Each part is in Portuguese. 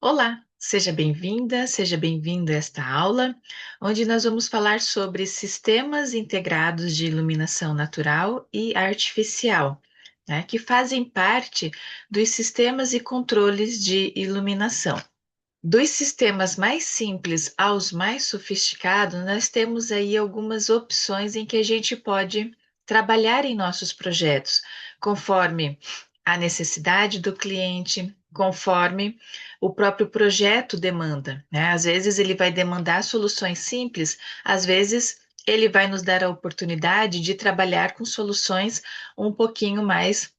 Olá, seja bem-vindo a esta aula, onde nós vamos falar sobre sistemas integrados de iluminação natural e artificial, né, que fazem parte dos sistemas e controles de iluminação. Dos sistemas mais simples aos mais sofisticados, nós temos aí algumas opções em que a gente pode trabalhar em nossos projetos, conforme a necessidade do cliente, conforme o próprio projeto demanda, né? Às vezes ele vai demandar soluções simples, às vezes ele vai nos dar a oportunidade de trabalhar com soluções um pouquinho mais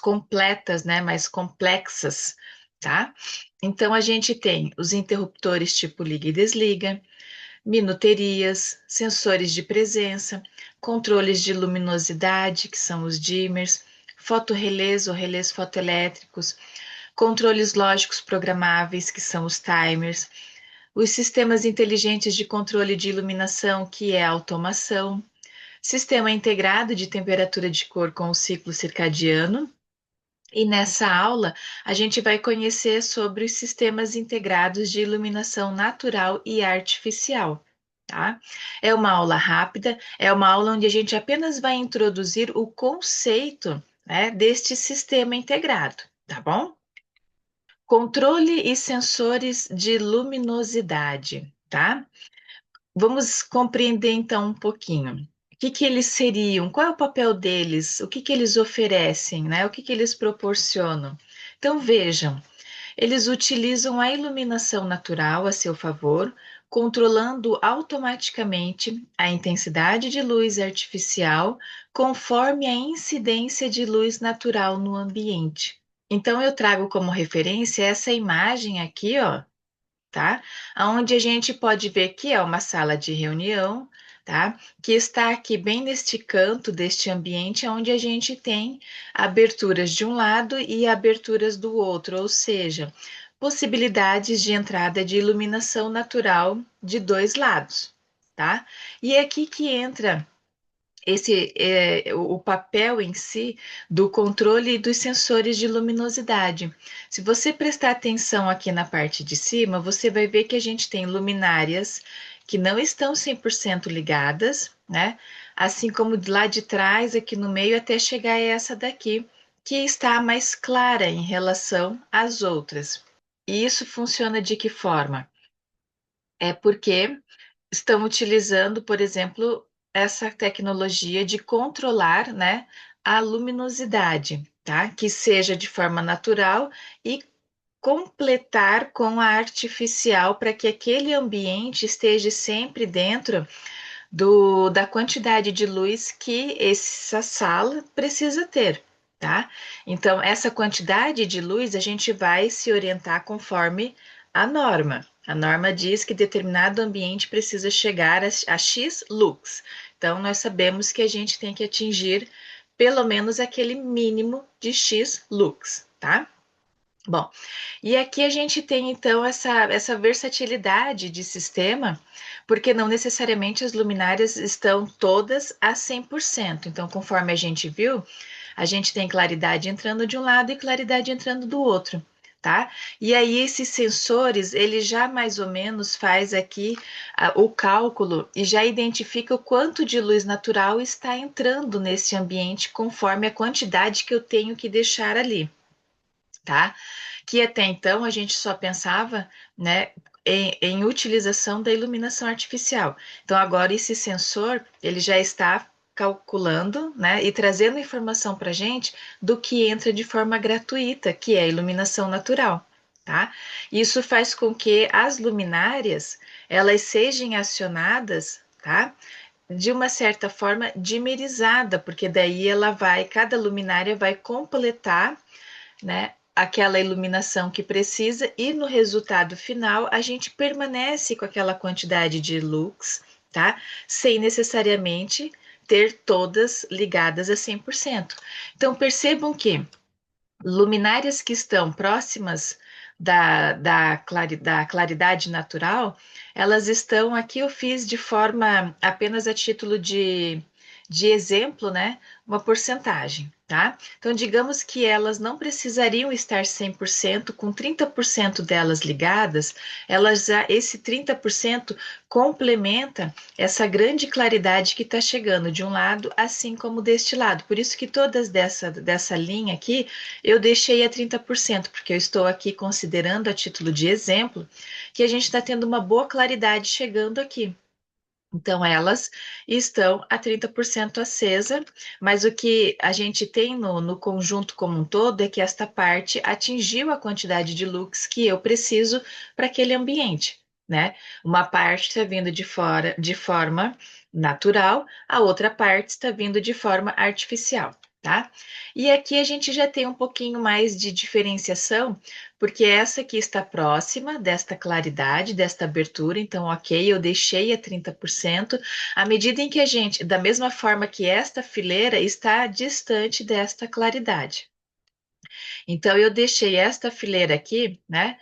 completas, né, mais complexas, tá? Então a gente tem os interruptores tipo liga e desliga, minuterias, sensores de presença, controles de luminosidade, que são os dimmers, fotorrelés ou relés fotoelétricos, controles lógicos programáveis, que são os timers, os sistemas inteligentes de controle de iluminação, que é a automação, sistema integrado de temperatura de cor com o ciclo circadiano, e nessa aula, a gente vai conhecer sobre os sistemas integrados de iluminação natural e artificial, tá? É uma aula rápida, é uma aula onde a gente apenas vai introduzir o conceito, né, deste sistema integrado, tá bom? Controle e sensores de luminosidade, tá? Vamos compreender então um pouquinho. O que que eles seriam? Qual é o papel deles? O que que eles oferecem, né? O que que eles proporcionam? Então vejam, eles utilizam a iluminação natural a seu favor, controlando automaticamente a intensidade de luz artificial conforme a incidência de luz natural no ambiente. Então eu trago como referência essa imagem aqui, ó, tá? Onde a gente pode ver que é uma sala de reunião, tá? Que está aqui bem neste canto deste ambiente, onde a gente tem aberturas de um lado e aberturas do outro, ou seja, possibilidades de entrada de iluminação natural de dois lados, tá? E é aqui que entra o papel em si do controle e dos sensores de luminosidade. Se você prestar atenção aqui na parte de cima, você vai ver que a gente tem luminárias que não estão 100% ligadas, né? Assim como de lá de trás, aqui no meio, até chegar a essa daqui, que está mais clara em relação às outras. E isso funciona de que forma? É porque estão utilizando, por exemplo, essa tecnologia de controlar, né, a luminosidade, tá? Que seja de forma natural e completar com a artificial para que aquele ambiente esteja sempre dentro da quantidade de luz que essa sala precisa ter, tá? Então, essa quantidade de luz a gente vai se orientar conforme a norma. A norma diz que determinado ambiente precisa chegar a X lux. Então, nós sabemos que a gente tem que atingir pelo menos aquele mínimo de X lux, tá? Bom, e aqui a gente tem então essa versatilidade de sistema, porque não necessariamente as luminárias estão todas a 100%. Então, conforme a gente viu, a gente tem claridade entrando de um lado e claridade entrando do outro, tá? E aí esses sensores, ele já mais ou menos faz aqui o cálculo e já identifica o quanto de luz natural está entrando nesse ambiente conforme a quantidade que eu tenho que deixar ali, tá? Que até então a gente só pensava, né, em utilização da iluminação artificial. Então agora esse sensor ele já está calculando, né, e trazendo informação para a gente do que entra de forma gratuita, que é a iluminação natural, tá? Isso faz com que as luminárias elas sejam acionadas, tá? De uma certa forma dimerizada, porque daí cada luminária vai completar, né, aquela iluminação que precisa e no resultado final a gente permanece com aquela quantidade de lux, tá? Sem necessariamente ter todas ligadas a 100%. Então percebam que luminárias que estão próximas da claridade natural, elas estão aqui, eu fiz de forma apenas a título de exemplo, né? Uma porcentagem. tá? Então, digamos que elas não precisariam estar 100%, com 30% delas ligadas, esse 30% complementa essa grande claridade que está chegando de um lado, assim como deste lado. Por isso que todas dessa linha aqui, eu deixei a 30%, porque eu estou aqui considerando a título de exemplo, que a gente está tendo uma boa claridade chegando aqui. Então, elas estão a 30% acesa, mas o que a gente tem no conjunto como um todo é que esta parte atingiu a quantidade de lux que eu preciso para aquele ambiente, né? Uma parte está vindo de fora de forma natural, a outra parte está vindo de forma artificial. Tá? E aqui a gente já tem um pouquinho mais de diferenciação, porque essa aqui está próxima desta claridade, desta abertura, então, ok, eu deixei a 30%, à medida em que a gente, da mesma forma que esta fileira está distante desta claridade. Então, eu deixei esta fileira aqui, né?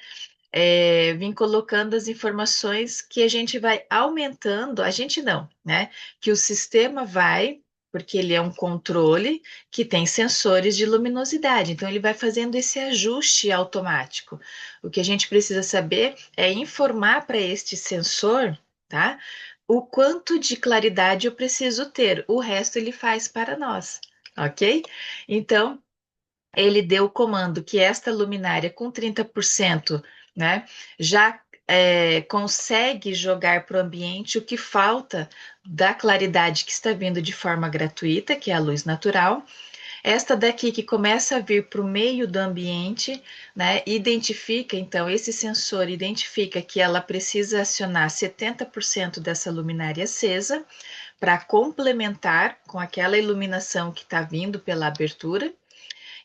Vim colocando as informações que a gente vai aumentando, a gente não, né? Que o sistema vai, porque ele é um controle que tem sensores de luminosidade, então ele vai fazendo esse ajuste automático. O que a gente precisa saber é informar para este sensor, tá? O quanto de claridade eu preciso ter, o resto ele faz para nós, ok? Então, ele deu o comando que esta luminária com 30%, né, já consegue jogar para o ambiente o que falta da claridade que está vindo de forma gratuita, que é a luz natural. Esta daqui que começa a vir para o meio do ambiente, né, identifica, então, esse sensor identifica que ela precisa acionar 70% dessa luminária acesa para complementar com aquela iluminação que está vindo pela abertura.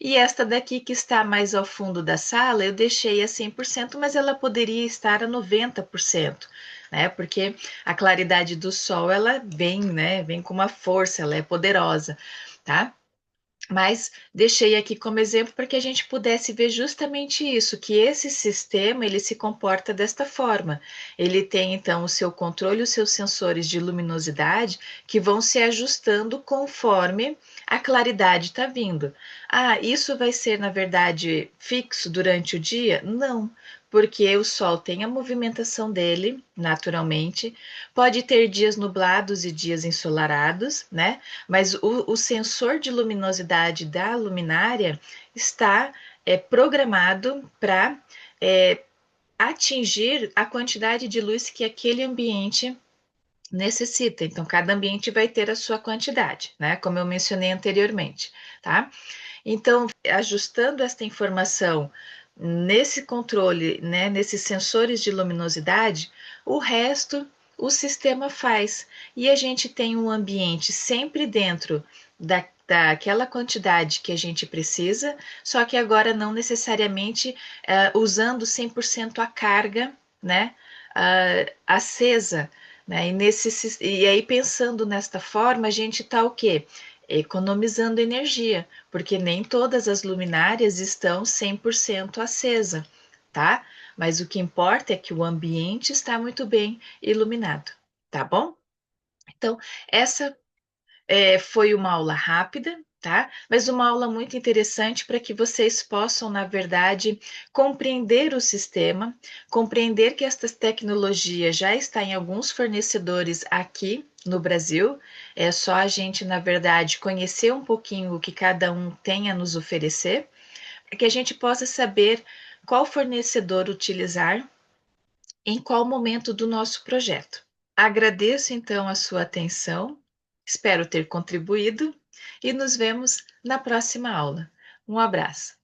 E esta daqui que está mais ao fundo da sala, eu deixei a 100%, mas ela poderia estar a 90%, né? Porque a claridade do sol, ela vem, né? Vem com uma força, ela é poderosa, tá? Mas deixei aqui como exemplo para que a gente pudesse ver justamente isso, que esse sistema ele se comporta desta forma. Ele tem então o seu controle, os seus sensores de luminosidade que vão se ajustando conforme a claridade está vindo. Ah, isso vai ser na verdade fixo durante o dia? Não, porque o Sol tem a movimentação dele naturalmente. Pode ter dias nublados e dias ensolarados, né? Mas o sensor de luminosidade da luminária está programado para atingir a quantidade de luz que aquele ambiente necessita. Então, cada ambiente vai ter a sua quantidade, né? Como eu mencionei anteriormente, tá? Então, ajustando esta informação nesse controle, né, nesses sensores de luminosidade, o resto o sistema faz. E a gente tem um ambiente sempre dentro daquela quantidade que a gente precisa, só que agora não necessariamente usando 100% a carga, né, acesa. Né? E aí, pensando nesta forma, a gente está o quê? Economizando energia, porque nem todas as luminárias estão 100% acesa, tá? Mas o que importa é que o ambiente está muito bem iluminado, tá bom? Então, essa foi uma aula rápida, tá? Mas uma aula muito interessante para que vocês possam, na verdade, compreender o sistema, compreender que esta tecnologia já está em alguns fornecedores aqui no Brasil. É só a gente, na verdade, conhecer um pouquinho o que cada um tem a nos oferecer, para que a gente possa saber qual fornecedor utilizar em qual momento do nosso projeto. Agradeço então a sua atenção, espero ter contribuído e nos vemos na próxima aula. Um abraço.